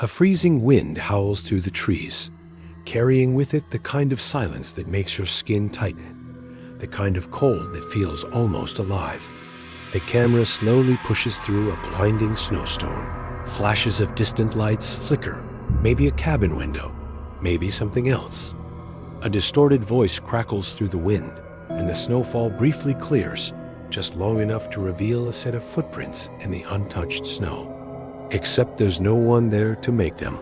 A freezing wind howls through the trees, carrying with it the kind of silence that makes your skin tighten, the kind of cold that feels almost alive. The camera slowly pushes through a blinding snowstorm. Flashes of distant lights flicker, maybe a cabin window, maybe something else. A distorted voice crackles through the wind, and the snowfall briefly clears, just long enough to reveal a set of footprints in the untouched snow. Except there's no one there to make them.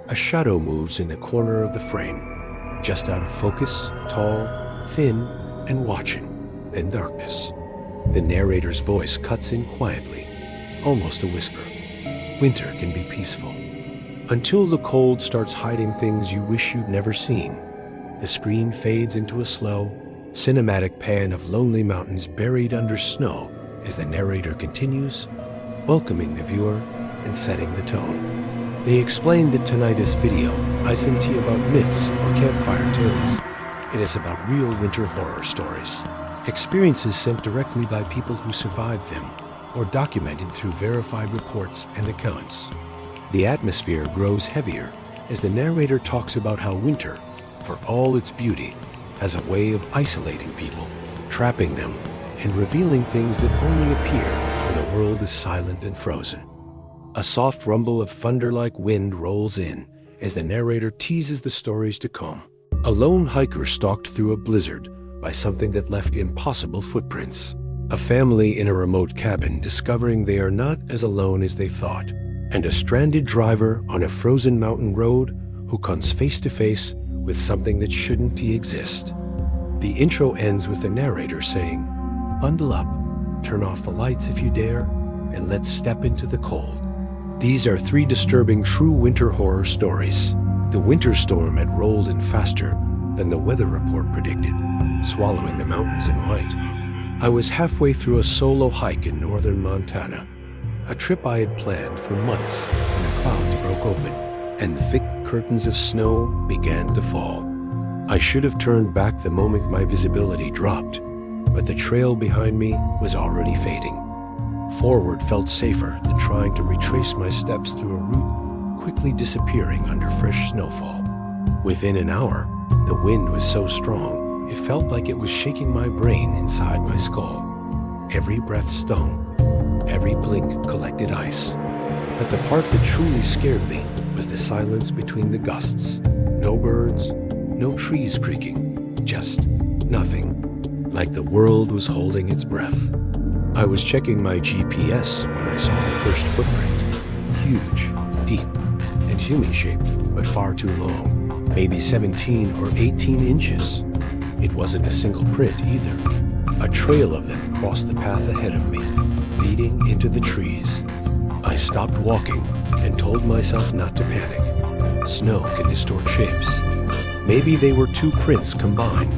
A shadow moves in the corner of the frame, just out of focus, tall, thin, and watching. Then darkness. The narrator's voice cuts in quietly, almost a whisper. Winter can be peaceful. Until the cold starts hiding things you wish you'd never seen. The screen fades into a slow, cinematic pan of lonely mountains buried under snow as the narrator continues, welcoming the viewer and setting the tone. They explained that tinnitus video isn't about myths or campfire tales. It is about real winter horror stories. Experiences sent directly by people who survived them or documented through verified reports and accounts. The atmosphere grows heavier as the narrator talks about how winter, for all its beauty, has a way of isolating people, trapping them, and revealing things that only appear when the world is silent and frozen. A soft rumble of thunder-like wind rolls in as the narrator teases the stories to come. A lone hiker stalked through a blizzard by something that left impossible footprints. A family in a remote cabin discovering they are not as alone as they thought. And a stranded driver on a frozen mountain road who comes face to face with something that shouldn't exist. The intro ends with the narrator saying, "Bundle up, turn off the lights if you dare, and let's step into the cold." These are three disturbing true winter horror stories. The winter storm had rolled in faster than the weather report predicted, swallowing the mountains in white. I was halfway through a solo hike in northern Montana, a trip I had planned for months when the clouds broke open and thick curtains of snow began to fall. I should have turned back the moment my visibility dropped, but the trail behind me was already fading. Forward felt safer than trying to retrace my steps through a route quickly disappearing under fresh snowfall. Within an hour, the wind was so strong, it felt like it was shaking my brain inside my skull. Every breath stung, every blink collected ice. But the part that truly scared me was the silence between the gusts. No birds, no trees creaking, just nothing, like the world was holding its breath. I was checking my GPS when I saw the first footprint. Huge, deep, and human-shaped, but far too long. Maybe 17 or 18 inches. It wasn't a single print either. A trail of them crossed the path ahead of me, leading into the trees. I stopped walking and told myself not to panic. Snow can distort shapes. Maybe they were two prints combined.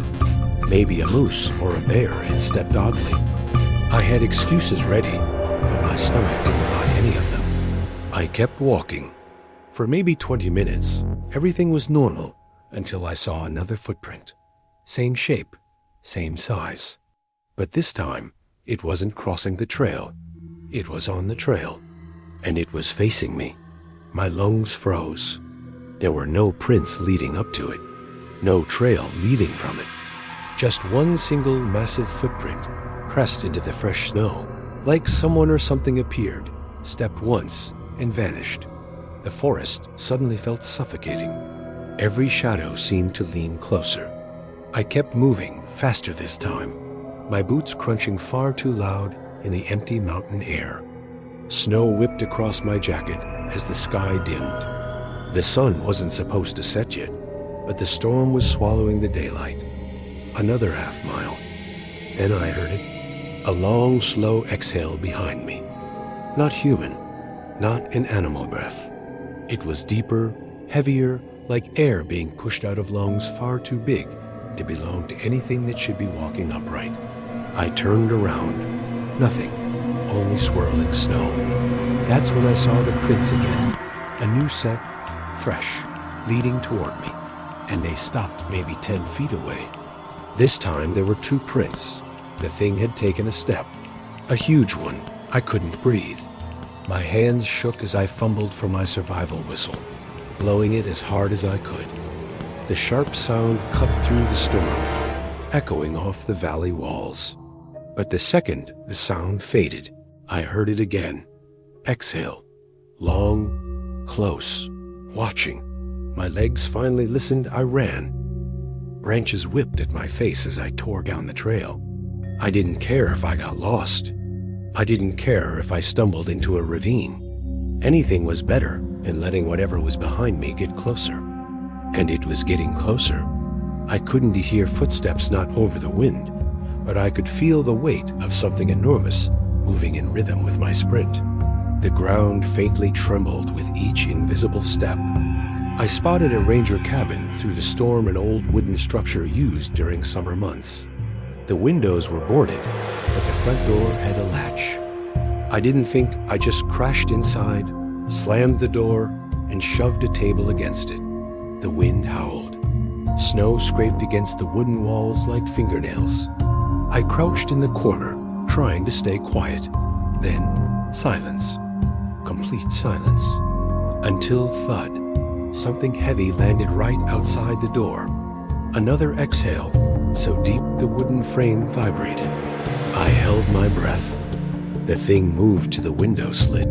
Maybe a moose or a bear had stepped oddly. I had excuses ready, but my stomach didn't buy any of them. I kept walking. For maybe 20 minutes, everything was normal until I saw another footprint. Same shape, same size. But this time, it wasn't crossing the trail. It was on the trail, and it was facing me. My lungs froze. There were no prints leading up to it, no trail leading from it. Just one single massive footprint pressed into the fresh snow, like someone or something appeared, stepped once, and vanished. The forest suddenly felt suffocating. Every shadow seemed to lean closer. I kept moving, faster this time, my boots crunching far too loud in the empty mountain air. Snow whipped across my jacket as the sky dimmed. The sun wasn't supposed to set yet, but the storm was swallowing the daylight. Another half mile. Then I heard it. A long, slow exhale behind me. Not human, not an animal breath. It was deeper, heavier, like air being pushed out of lungs far too big to belong to anything that should be walking upright. I turned around. Nothing, only swirling snow. That's when I saw the prints again. A new set, fresh, leading toward me. And they stopped maybe 10 feet away. This time there were two prints. The thing had taken a step. A huge one. I couldn't breathe. My hands shook as I fumbled for my survival whistle, blowing it as hard as I could. The sharp sound cut through the storm, echoing off the valley walls. But the second the sound faded, I heard it again. Exhale. Long, close, watching. My legs finally listened, I ran. Branches whipped at my face as I tore down the trail. I didn't care if I got lost. I didn't care if I stumbled into a ravine. Anything was better than letting whatever was behind me get closer. And it was getting closer. I couldn't hear footsteps not over the wind, but I could feel the weight of something enormous moving in rhythm with my sprint. The ground faintly trembled with each invisible step. I spotted a ranger cabin through the storm, an old wooden structure used during summer months. The windows were boarded, but the front door had a latch. I didn't think. I just crashed inside, slammed the door, and shoved a table against it. The wind howled. Snow scraped against the wooden walls like fingernails. I crouched in the corner, trying to stay quiet. Then, silence. Complete silence. Until thud. Something heavy landed right outside the door. Another exhale, so deep the wooden frame vibrated. I held my breath. The thing moved to the window slit.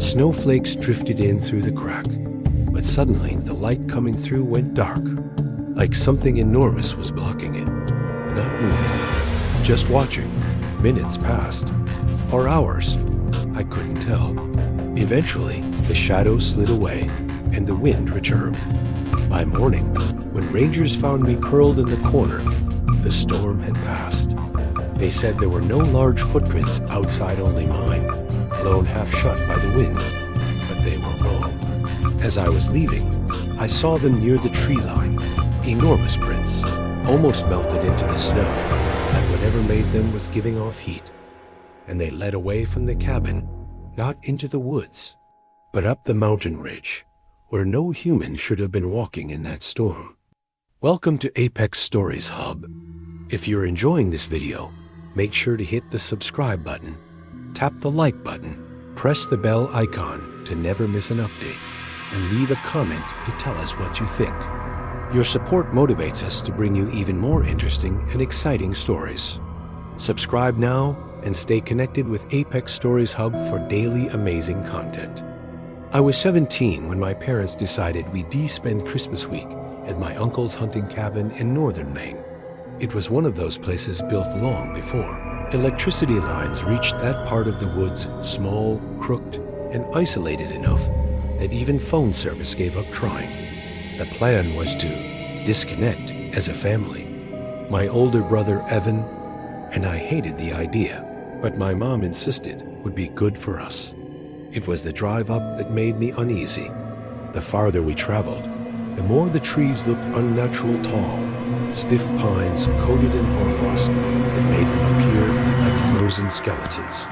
Snowflakes drifted in through the crack, but suddenly the light coming through went dark, like something enormous was blocking it. Not moving, just watching. Minutes passed, or hours. I couldn't tell. Eventually, the shadow slid away, and the wind returned. By morning, when rangers found me curled in the corner, the storm had passed. They said there were no large footprints outside, only mine, blown half shut by the wind. But they were wrong. As I was leaving, I saw them near the tree line, enormous prints, almost melted into the snow, like whatever made them was giving off heat. And they led away from the cabin, not into the woods, but up the mountain ridge, where no human should have been walking in that storm. Welcome to Apex Stories Hub. If you're enjoying this video, make sure to hit the subscribe button, tap the like button, press the bell icon to never miss an update, and leave a comment to tell us what you think. Your support motivates us to bring you even more interesting and exciting stories. Subscribe now and stay connected with Apex Stories Hub for daily amazing content. I was 17 when my parents decided we'd spend Christmas week at my uncle's hunting cabin in northern Maine. It was one of those places built long before electricity lines reached that part of the woods, small, crooked, and isolated enough that even phone service gave up trying. The plan was to disconnect as a family. My older brother Evan and I hated the idea, but my mom insisted it would be good for us. It was the drive up that made me uneasy. The farther we traveled, the more the trees looked unnatural tall, stiff pines coated in hoarfrost that made them appear like frozen skeletons.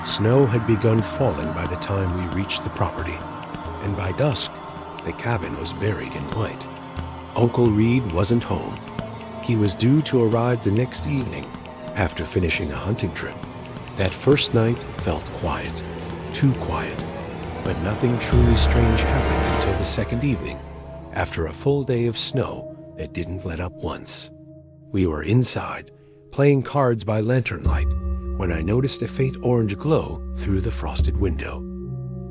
Snow had begun falling by the time we reached the property, and by dusk, the cabin was buried in white. Uncle Reed wasn't home. He was due to arrive the next evening after finishing a hunting trip. That first night felt quiet, too quiet, but nothing truly strange happened until the second evening, after a full day of snow that didn't let up once. We were inside, playing cards by lantern light, when I noticed a faint orange glow through the frosted window.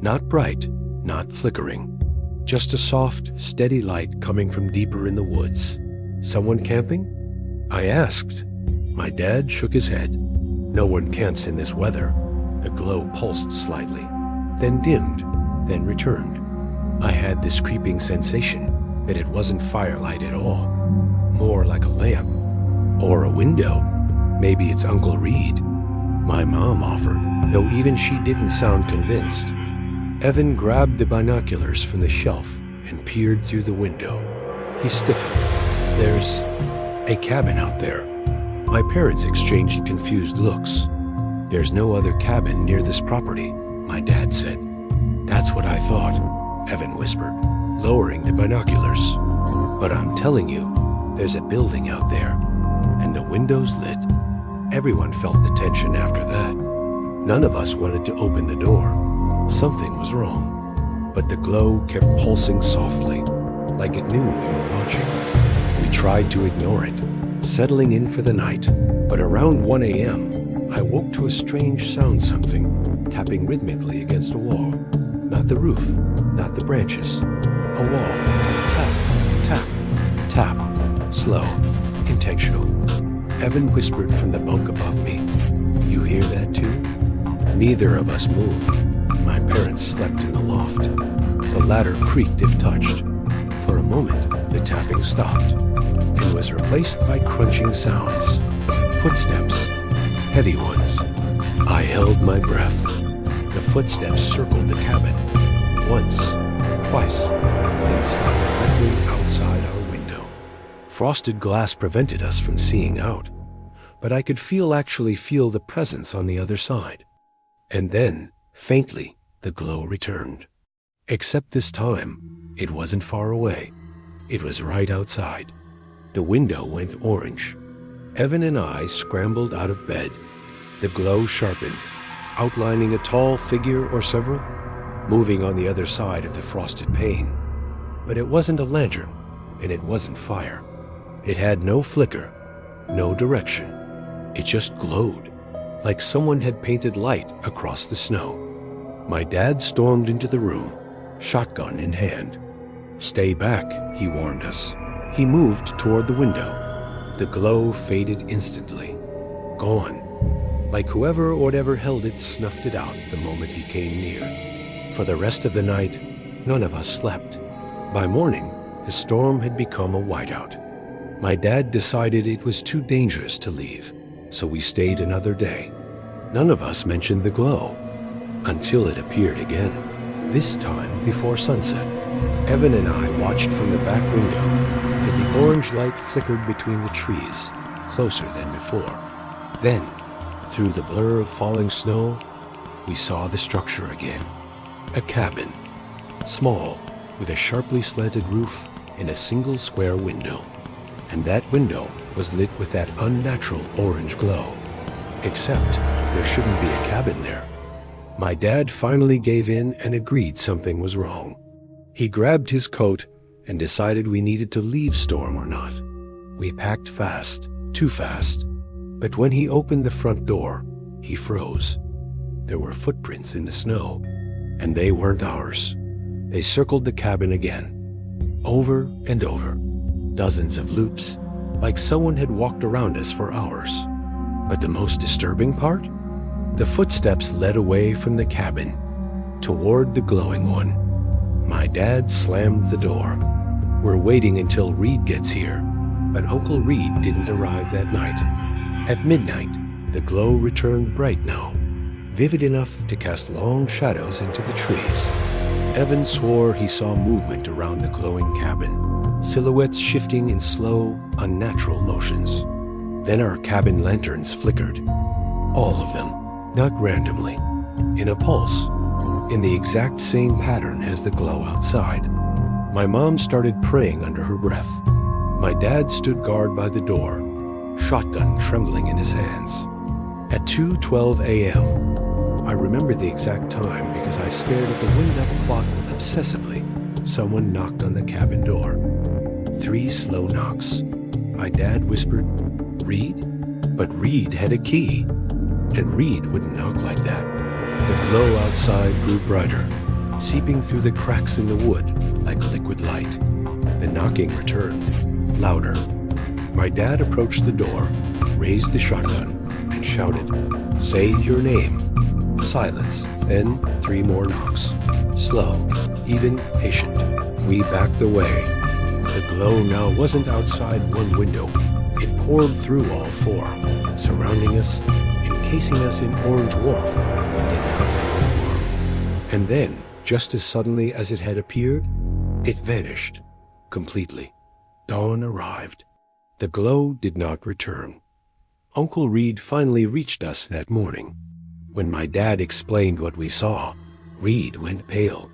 Not bright, not flickering, just a soft, steady light coming from deeper in the woods. Someone camping? I asked. My dad shook his head. No one camps in this weather. The glow pulsed slightly, then dimmed, then returned. I had this creeping sensation that it wasn't firelight at all, more like a lamp, or a window. Maybe it's Uncle Reed, my mom offered, though even she didn't sound convinced. Evan grabbed the binoculars from the shelf and peered through the window. He stiffened. There's a cabin out there. My parents exchanged confused looks. There's no other cabin near this property, my dad said. That's what I thought, Evan whispered, lowering the binoculars. But I'm telling you, there's a building out there, and the windows lit. Everyone felt the tension after that. None of us wanted to open the door. Something was wrong, but the glow kept pulsing softly, like it knew we were watching. We tried to ignore it, settling in for the night, but around 1 a.m., I woke to a strange sound, something tapping rhythmically against a wall. Not the roof, not the branches, a wall. Tap, tap, tap, slow, intentional. Evan whispered from the bunk above me, "You hear that too?" Neither of us moved. My parents slept in the loft. The ladder creaked if touched. For a moment, the tapping stopped and was replaced by crunching sounds. Footsteps, heavy ones. I held my breath. The footsteps circled the cabin. Once, twice, then stopped directly outside our window. Frosted glass prevented us from seeing out, but I could actually feel the presence on the other side. And then, faintly, the glow returned. Except this time, it wasn't far away. It was right outside. The window went orange. Evan and I scrambled out of bed. The glow sharpened, outlining a tall figure or several, moving on the other side of the frosted pane. But it wasn't a lantern, and it wasn't fire. It had no flicker, no direction. It just glowed, like someone had painted light across the snow. My dad stormed into the room, shotgun in hand. "Stay back," he warned us. He moved toward the window. The glow faded instantly. Gone. Like whoever or whatever held it snuffed it out the moment he came near. For the rest of the night, none of us slept. By morning, the storm had become a whiteout. My dad decided it was too dangerous to leave, so we stayed another day. None of us mentioned the glow, until it appeared again, this time before sunset. Evan and I watched from the back window as the orange light flickered between the trees, closer than before. Then, through the blur of falling snow, we saw the structure again. A cabin, small, with a sharply slanted roof and a single square window. And that window was lit with that unnatural orange glow. Except there shouldn't be a cabin there. My dad finally gave in and agreed something was wrong. He grabbed his coat and decided we needed to leave storm or not. We packed fast, too fast. But when he opened the front door, he froze. There were footprints in the snow, and they weren't ours. They circled the cabin again, over and over, dozens of loops, like someone had walked around us for hours. But the most disturbing part? The footsteps led away from the cabin, toward the glowing one. My dad slammed the door. "We're waiting until Reed gets here," but Uncle Reed didn't arrive that night. At midnight, the glow returned bright now, vivid enough to cast long shadows into the trees. Evan swore he saw movement around the glowing cabin, silhouettes shifting in slow, unnatural motions. Then our cabin lanterns flickered. All of them, not randomly, in a pulse, in the exact same pattern as the glow outside. My mom started praying under her breath. My dad stood guard by the door, shotgun trembling in his hands. At 2:12 a.m., I remember the exact time because I stared at the wind-up clock obsessively. Someone knocked on the cabin door. 3 slow knocks. My dad whispered, "Reed?" But Reed had a key, and Reed wouldn't knock like that. The glow outside grew brighter, seeping through the cracks in the wood like liquid light. The knocking returned, louder. My dad approached the door, raised the shotgun, and shouted, "Say your name." Silence, then 3 more knocks. Slow, even, patient. We backed away. The glow now wasn't outside one window. It poured through all 4, surrounding us, encasing us in orange warmth we did not feel warm. And then, just as suddenly as it had appeared, it vanished, completely. Dawn arrived. The glow did not return. Uncle Reed finally reached us that morning. When my dad explained what we saw, Reed went pale.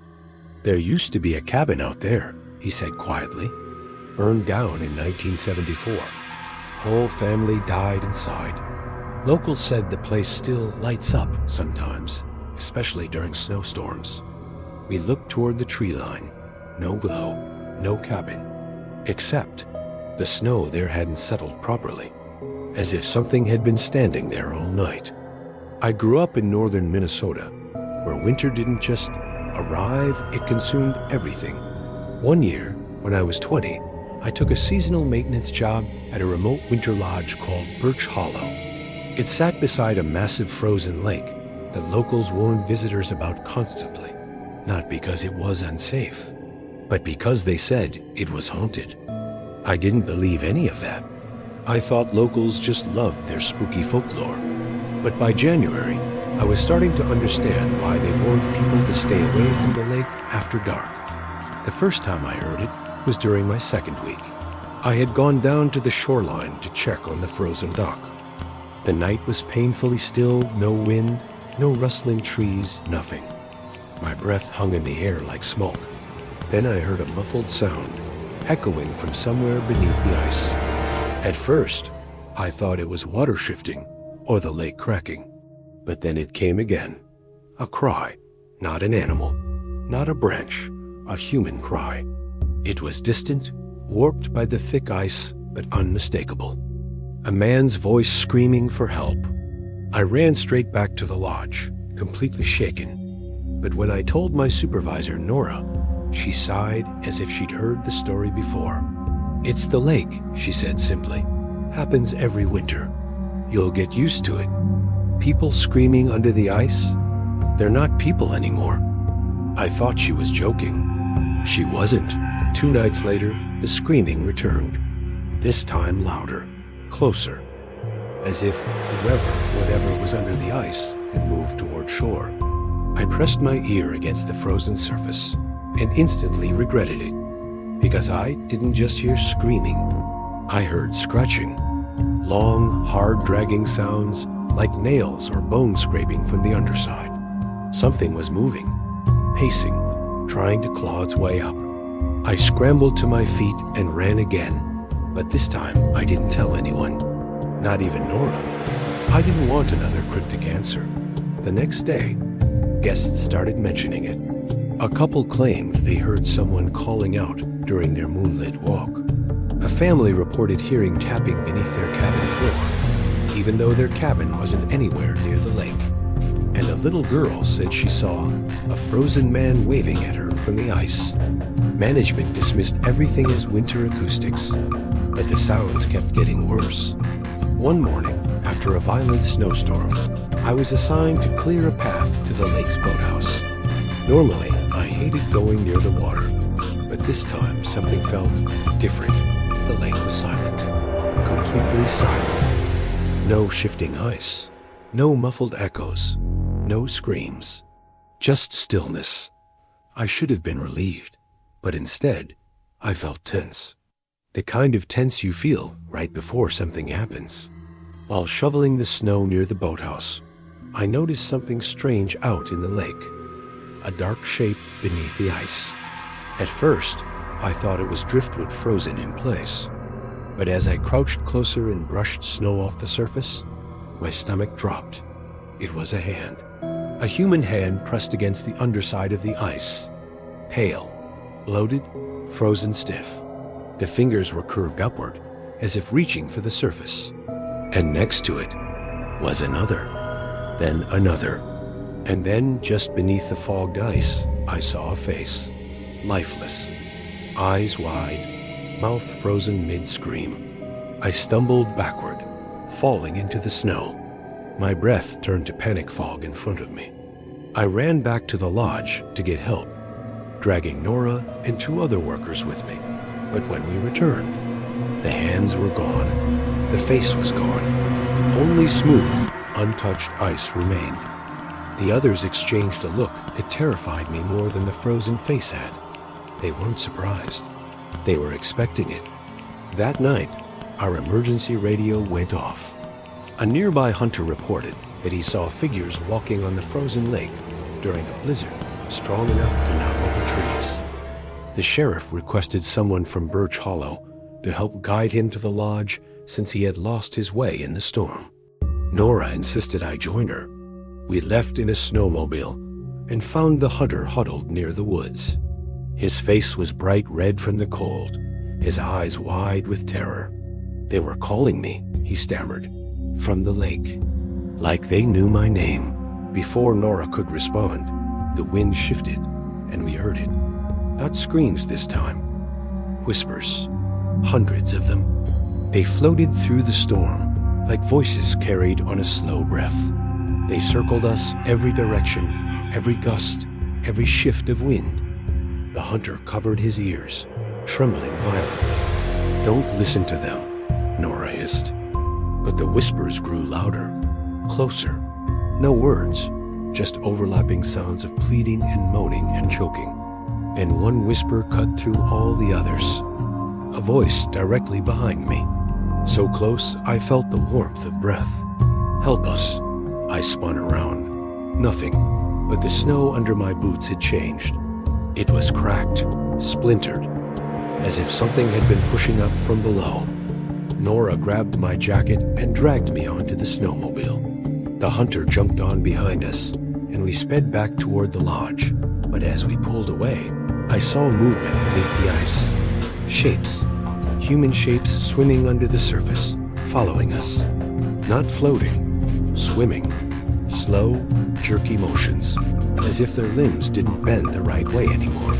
"There used to be a cabin out there," he said quietly. "Burned down in 1974. Whole family died inside. Locals said the place still lights up sometimes, especially during snowstorms. We looked toward the tree line. No glow, no cabin. Except the snow there hadn't settled properly, as if something had been standing there all night. I grew up in northern Minnesota, where winter didn't just arrive, it consumed everything. One year, when I was 20, I took a seasonal maintenance job at a remote winter lodge called Birch Hollow. It sat beside a massive frozen lake that locals warned visitors about constantly, not because it was unsafe, but because they said it was haunted. I didn't believe any of that. I thought locals just loved their spooky folklore. But by January, I was starting to understand why they warned people to stay away from the lake after dark. The first time I heard it was during my second week. I had gone down to the shoreline to check on the frozen dock. The night was painfully still, no wind, no rustling trees, nothing. My breath hung in the air like smoke. Then I heard a muffled sound, echoing from somewhere beneath the ice. At first, I thought it was water shifting or the lake cracking. But then it came again. A cry, not an animal, not a branch, a human cry. It was distant, warped by the thick ice, but unmistakable. A man's voice screaming for help. I ran straight back to the lodge, completely shaken. But when I told my supervisor, Nora, she sighed as if she'd heard the story before. "It's the lake," she said simply. "Happens every winter. You'll get used to it. People screaming under the ice? They're not people anymore." I thought she was joking. She wasn't. 2 nights later, the screaming returned. This time louder, closer, as if whatever was under the ice had moved toward shore. I pressed my ear against the frozen surface and instantly regretted it, because I didn't just hear screaming. I heard scratching, long, hard-dragging sounds like nails or bone scraping from the underside. Something was moving, pacing, trying to claw its way up. I scrambled to my feet and ran again, but this time I didn't tell anyone, not even Nora. I didn't want another cryptic answer. The next day, guests started mentioning it. A couple claimed they heard someone calling out during their moonlit walk. A family reported hearing tapping beneath their cabin floor, even though their cabin wasn't anywhere near the lake. And a little girl said she saw a frozen man waving at her from the ice. Management dismissed everything as winter acoustics, but the sounds kept getting worse. One morning, after a violent snowstorm, I was assigned to clear a path to the lake's boathouse. Normally, I hated going near the water, but this time something felt different. The lake was silent, completely silent. No shifting ice, no muffled echoes, no screams, just stillness. I should have been relieved, but instead, I felt tense. The kind of tense you feel right before something happens. While shoveling the snow near the boathouse, I noticed something strange out in the lake, a dark shape beneath the ice. At first, I thought it was driftwood frozen in place, but as I crouched closer and brushed snow off the surface, my stomach dropped. It was a hand. A human hand pressed against the underside of the ice, pale, bloated, frozen stiff. The fingers were curved upward, as if reaching for the surface. And next to it was another, then another. And then, just beneath the fogged ice, I saw a face, lifeless, eyes wide, mouth frozen mid-scream. I stumbled backward, falling into the snow. My breath turned to panic fog in front of me. I ran back to the lodge to get help, dragging Nora and 2 other workers with me. But when we returned, the hands were gone. The face was gone. Only smooth, untouched ice remained. The others exchanged a look that terrified me more than the frozen face had. They weren't surprised. They were expecting it. That night, our emergency radio went off. A nearby hunter reported that he saw figures walking on the frozen lake during a blizzard strong enough to knock over trees. The sheriff requested someone from Birch Hollow to help guide him to the lodge since he had lost his way in the storm. Nora insisted I join her, We left in a snowmobile and found the hunter huddled near the woods. His face was bright red from the cold, his eyes wide with terror. "They were calling me," he stammered, "from the lake, like they knew my name." Before Nora could respond, the wind shifted and we heard it. Not screams this time, whispers, hundreds of them. They floated through the storm like voices carried on a slow breath. They circled us every direction, every gust, every shift of wind. The hunter covered his ears, trembling violently. "Don't listen to them," Nora hissed. But the whispers grew louder, closer. No words, just overlapping sounds of pleading and moaning and choking. And one whisper cut through all the others. A voice directly behind me. So close, I felt the warmth of breath. "Help us." I spun around. Nothing, but the snow under my boots had changed. It was cracked, splintered, as if something had been pushing up from below. Nora grabbed my jacket and dragged me onto the snowmobile. The hunter jumped on behind us, and we sped back toward the lodge. But as we pulled away, I saw movement beneath the ice. Shapes, human shapes swimming under the surface, following us. Not floating, swimming. Slow, jerky motions, as if their limbs didn't bend the right way anymore.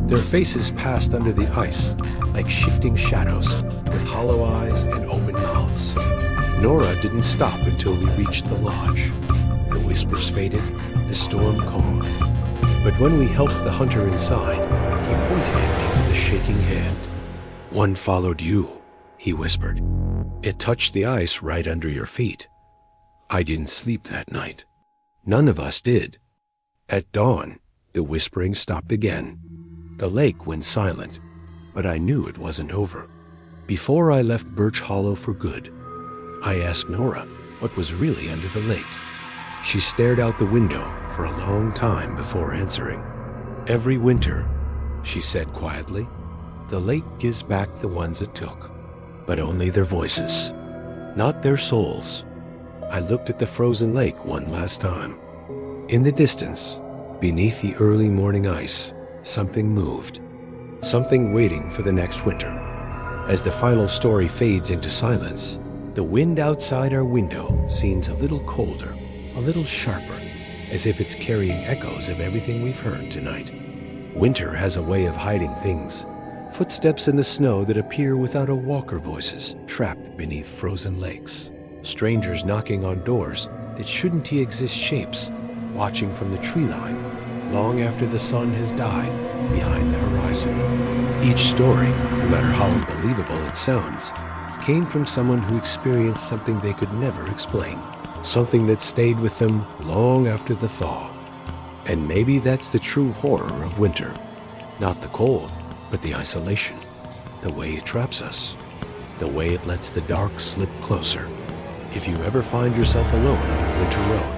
Their faces passed under the ice like shifting shadows, with hollow eyes and open mouths. Nora didn't stop until we reached the lodge. The whispers faded, the storm calmed. But when we helped the hunter inside, he pointed at me with a shaking hand. "One followed you," he whispered. "It touched the ice right under your feet." I didn't sleep that night. None of us did. At dawn, the whispering stopped again. The lake went silent, but I knew it wasn't over. Before I left Birch Hollow for good, I asked Nora what was really under the lake. She stared out the window for a long time before answering. "Every winter," she said quietly, "the lake gives back the ones it took, but only their voices, not their souls." I looked at the frozen lake one last time. In the distance, beneath the early morning ice, something moved. Something waiting for the next winter. As the final story fades into silence, the wind outside our window seems a little colder, a little sharper, as if it's carrying echoes of everything we've heard tonight. Winter has a way of hiding things. Footsteps in the snow that appear without a walker, voices trapped beneath frozen lakes. Strangers knocking on doors that shouldn't exist, shapes watching from the tree line long after the sun has died behind the horizon. Each story, no matter how unbelievable it sounds, came from someone who experienced something they could never explain, something that stayed with them long after the thaw. And maybe that's the true horror of winter. Not the cold, but the isolation, the way it traps us, the way it lets the dark slip closer. If you ever find yourself alone on a winter road,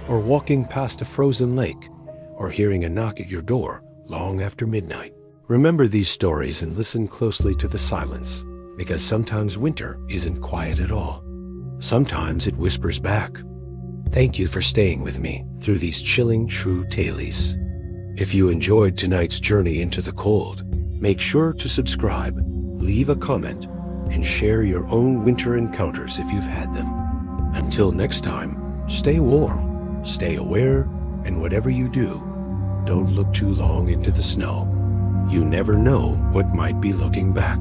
or walking past a frozen lake, or hearing a knock at your door long after midnight, remember these stories and listen closely to the silence, because sometimes winter isn't quiet at all. Sometimes it whispers back. Thank you for staying with me through these chilling true tales. If you enjoyed tonight's journey into the cold, make sure to subscribe, leave a comment, and share your own winter encounters if you've had them. Until next time, stay warm, stay aware, and whatever you do, don't look too long into the snow. You never know what might be looking back.